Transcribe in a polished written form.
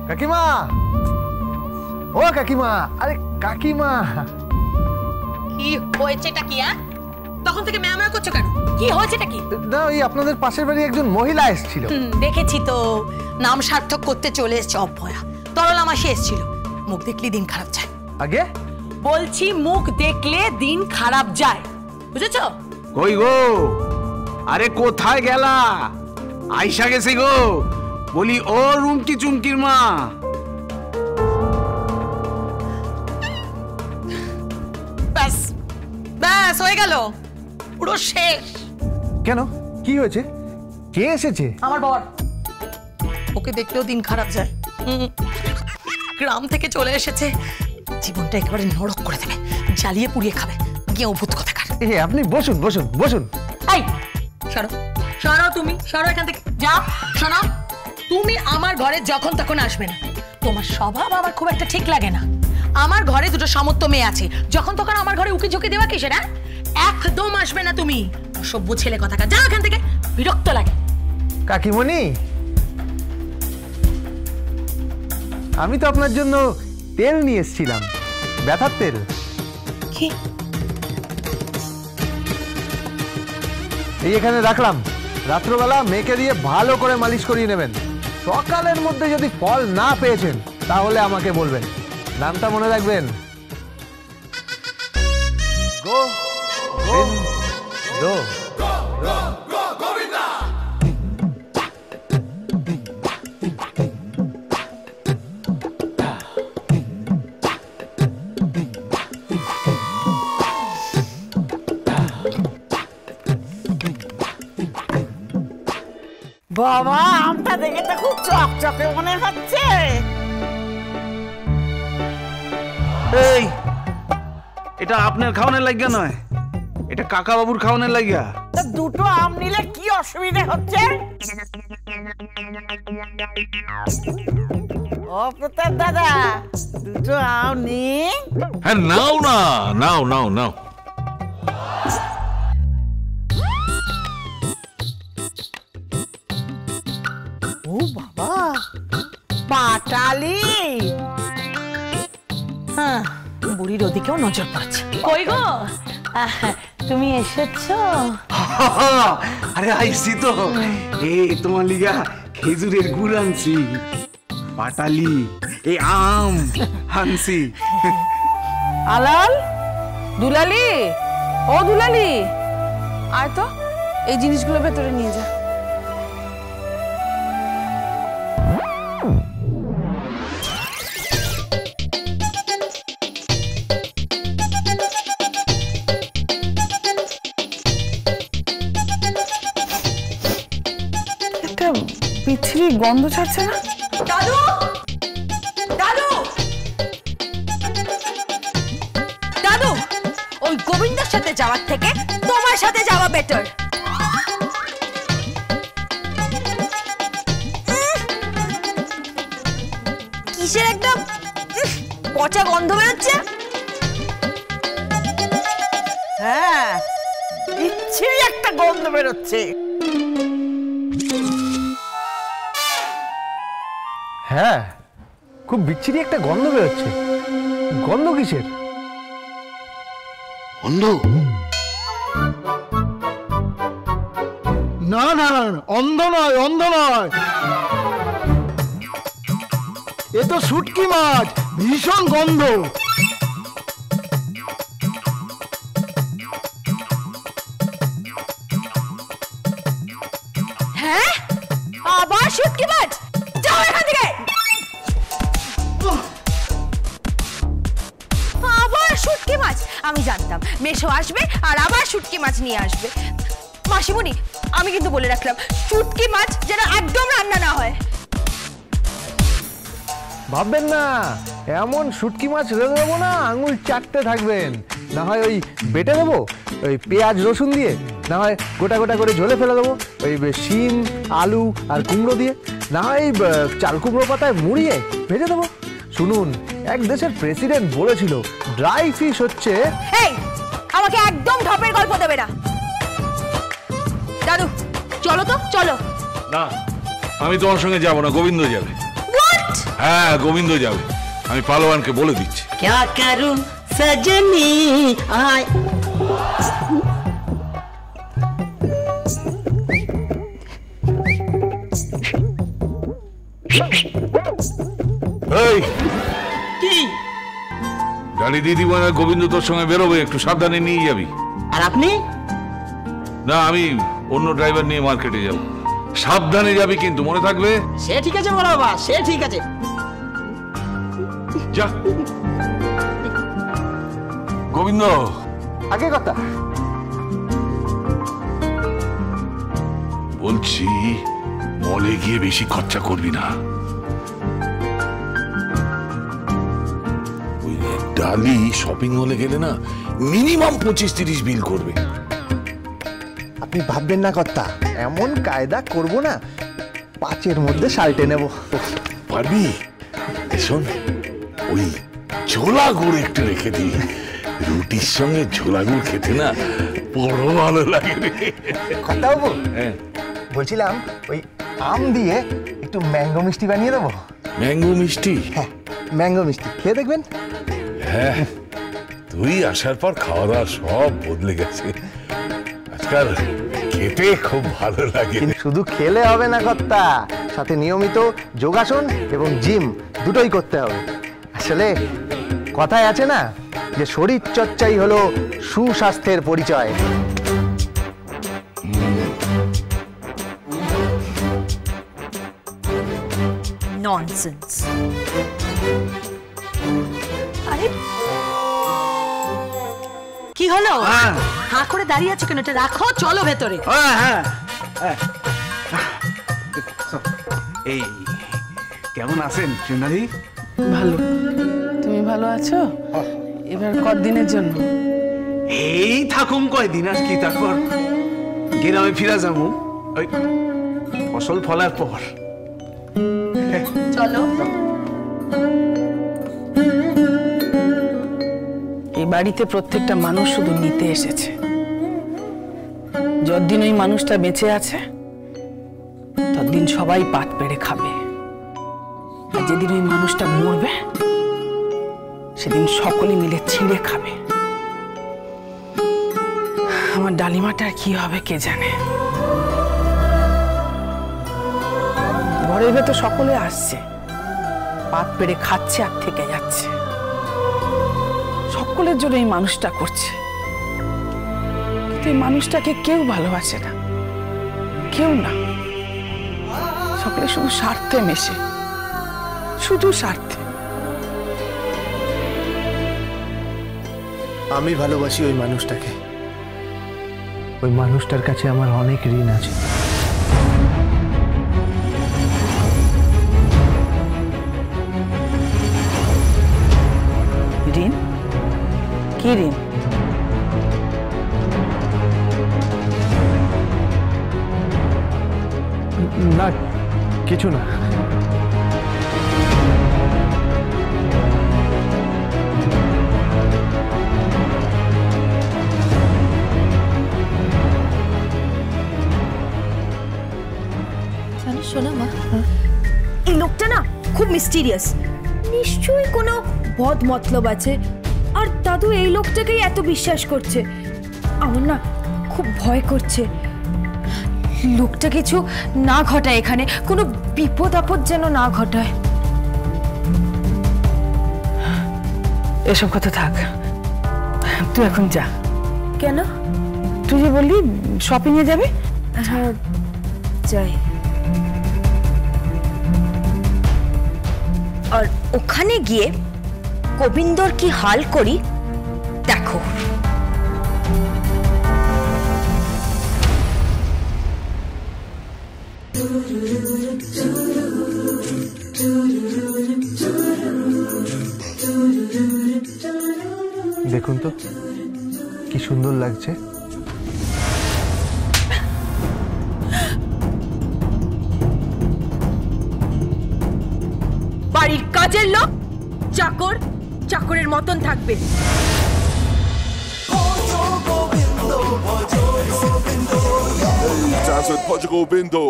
কাকিমা, ও কাকিমা, আরে কাকিমা, কি হয়েছেটা কি? তখন থেকে ম্যামরা করছো কেন? কি হয়েছেটা কি? না, ওই আপনাদের পাশের বাড়ি একজন মহিলা এসেছিল। দেখেছি তো, নাম সার্থক করতে চলে এসছে অভয়া। তরলা মাসি এসেছিল। মুখ দেখলে দিন খারাপ যায়। আগে বলছি মুখ দেখলে দিন খারাপ যায়, বুঝেছো? কই গো? আরে কোথায় গেলা? আইসা গেছে গো। বলি ও রুমকি চুমকির মা। ব্যাস ব্যাস হয়ে গেল, পুরো শেষ। কেন, কি হয়েছে? কে এসেছে? আমার বর। ওকে দেখলেও দিন খারাপ যায়। গ্রাম থেকে চলে এসেছে, জীবনটা একেবারে নরক করে দেবে, জ্বালিয়ে পুড়িয়ে খাবে। গিয়ে অভূত কথাকার। আপনি বসুন বসুন বসুন। এই সরো সরো, তুমি সরো এখান থেকে, যাও। শোনো, তুমি আমার ঘরে যখন তখন আসবে না। তোমার স্বভাব আমার খুব একটা ঠিক লাগে না। আমার ঘরে দুটো সামর্থ্য মেয়ে আছে, যখন তখন আমার ঘরে উকি ঝুঁকি দেওয়া কি সেটা? একদম আসবে না তুমি, অসভ্য ছেলে কথাকার। যাও এখান থেকে, বিরক্ত লাগে। কাকিমণি, আমি তো আপনার জন্য তেল নিয়ে এসেছিলাম, ব্যথার তেল। কি? এই এখানে রাখলাম, রাত্রবেলা মেয়েকে দিয়ে ভালো করে মালিশ করিয়ে নেবেন। সকালের মধ্যে যদি ফল না পেয়েছেন তাহলে আমাকে বলবেন। নামটা মনে রাখবেন, গোবিন্দ। বাবা, আমটা দেখে তো খুব চকচকে মনে হচ্ছে। এই, এটা আপনার খাওয়ানোর লাগিয়া নয়, এটা কাকা বাবুর খাওয়ানোর লাগিয়া। তা দুটো আম নিলে কি অসুবিধা হচ্ছে? ও প্রতাপ দাদা, দুটো আম নি। হ্যাঁ, নাও না, নাও নাও নাও। ও বাবা, পাটালি। হ্যাঁ, বুড়ির ওদিকেও নজর পড়েছে। কই গো, তুমি এসেছো? আরে আইসি তো। এই তোমার লিগা খেজুরের গুড় আনছি, পাটালি, এই আম আনছি। আলাল, দুলালি, ও দুলালি, আয় তো, এই জিনিসগুলো ভেতরে নিয়ে যা। একটা বিচ্ছিরি গন্ধ ছাড়ছে না? দাদু, দাদু, দাদু, ওই গোবিন্দের সাথে যাওয়ার থেকে তোমার সাথে যাওয়া বেটার। কিসের একটা পচা গন্ধ বেরোচ্ছে। হ্যাঁ, বিচ্ছিরি একটা গন্ধ বেরোচ্ছে। হ্যাঁ, খুব বিচ্ছিরি একটা গন্ধ বেরোচ্ছে। গন্ধ কিসের? অন্ধ? না না, অন্ধ নয়, অন্ধ নয়, এ তো শুটকি মাছ, ভীষণ গন্ধ। হ্যাঁ, আবার শুটকি মাছ? যাও এখান থেকে। আবার শুটকি মাছ? আমি জানতাম মেশো আসবে আর আবার শুটকি মাছ নিয়ে আসবে। মাসিমণি, আমি কিন্তু বলে রাখলাম, শুটকি মাছ যেন একদম রান্না না হয়। ভাববেন না, এমন শুটকি মাছ রেঁধে দেবো না, আঙুল চাটতে থাকবেন। না হয় ওই বেটে দেবো, ওই পেঁয়াজ রসুন দিয়ে, না হয় গোটা গোটা করে ঝোলে ফেলে দেবো ওই শিম আলু আর কুমড়ো দিয়ে, না হয় চাল কুমড়ো পাতায় মুড়িয়ে ভেজে দেবো। শুনুন, এক দেশের প্রেসিডেন্ট বলেছিল ড্রাই ফিশ হচ্ছে। এই, আমাকে একদম ঢপের গল্প দেবে না। দাদু, চলো তো, চলো। না, আমি তোমার সঙ্গে যাব না, গোবিন্দ যাবে। হোয়াট? হ্যাঁ গোবিন্দ যাবে, আমি পালোয়ানকে বলে দিচ্ছি। क्या करूं सजनी आय এই কি গাড়ি দিয়ে দিব না, গোবিন্দ তোর সঙ্গে বেরোবে, একটু সাবধানে নিয়ে যাবি। আর আপনি? না আমি অন্য ড্রাইভার নিয়ে মার্কেটে যাব। সাবধানে যাবি কিন্তু, মনে থাকবে। সে ঠিক আছে বড় বাবা, সে ঠিক আছে। যা গোবিন্দ। আগে কথা বলছি মলে গিয়ে বেশি খরচা করবি না। ওই ডালি শপিং মলে গেলে না মিনিমাম 25-30 বিল করবে। আপনি ভাববেন না কর্তা, এমন কায়দা করব না, 5-এর মধ্যে সাল্টে নেব। পারবি? শোন, ওই ছোলা গুড় একটু রেখে দিই, রুটির সঙ্গে ছোলা গুড় খেতে না বড় ভালো লাগে রে। কর্তা বাবু, হ্যাঁ বলছিলাম ওই আম দিয়ে একটু ম্যাঙ্গো মিষ্টি বানিয়ে দেবো। ম্যাঙ্গো মিষ্টি? হ্যাঁ, ম্যাঙ্গো মিষ্টি খেয়ে দেখবেন। হ্যাঁ, তুই আসার পর খাওয়া দাওয়া সব বদলে গেছে, আজকাল খেতে খুব ভালো লাগে। কিন্তু শুধু খেলে হবে না কর্তা, সাথে নিয়মিত যোগাসন এবং জিম দুটোই করতে হবে। আসলে কথায় আছে না যে শরীর চর্চাই হলো সুস্বাস্থ্যের পরিচয়। ননসেন্স। আরে কি হলো? হাঁ করে দাঁড়িয়ে আছো কেন? এটা রাখো, চলো ভেতরে। এই কেমন আছেন চুনারি? ভালো। তুমি ভালো আছো? এবার কতদিনের জন্য? এই থাকুম কয়দিন, আর কি তারপর গ্রামে ফিরা যাবো ওই ফসল ফলার পর। চলো। এই বাড়িতে প্রত্যেকটা মানুষ শুধু নিতে এসেছে। যতদিন ওই মানুষটা বেঁচে আছে ততদিন সবাই পাত পেড়ে খাবে, আর যেদিন ওই মানুষটা মরবে সেদিন সকলে মিলে ছিঁড়ে খাবে। আমার ডালিমাটার কি হবে কে জানে। ঘরের ভেতর সকলে আসছে, পাত পেড়ে খাচ্ছে আর থেকে যাচ্ছে। সকলের জন্য এই মানুষটা করছে, কিন্তু এই মানুষটাকে কেউ ভালোবাসে না, কেউ না। সকলে শুধু স্বার্থে মেশে, শুধু স্বার্থে। আমি ভালোবাসি ওই মানুষটাকে। ওই মানুষটার কাছে আমার অনেক ঋণ আছে। ঋণ? কি ঋণ? না, কিছু না। শোনো মা, এই লোকটা না খুব মিস্টিরিয়াস, নিশ্চয়ই কোনো বদ মতলব আছে। আর দাদু এই লোকটাকেই এত বিশ্বাস করছে, আমার না খুব ভয় করছে। লোকটা কিছু না ঘটায়, এখানে কোনো বিপদ আপদ যেন না ঘটায়। এসব কথা থাক, তুই এখন যা। কেন? তুই যে বললি শপিং এ যাবে। হ্যাঁ যাই। আর ওখানে গিয়ে গোবিন্দর কি হাল করি দেখো। দেখুন তো কি সুন্দর লাগছে। বাড়ির কাজের লোক চাকর, চাকরের মতন থাকবে। Dance with Portugal Bindo.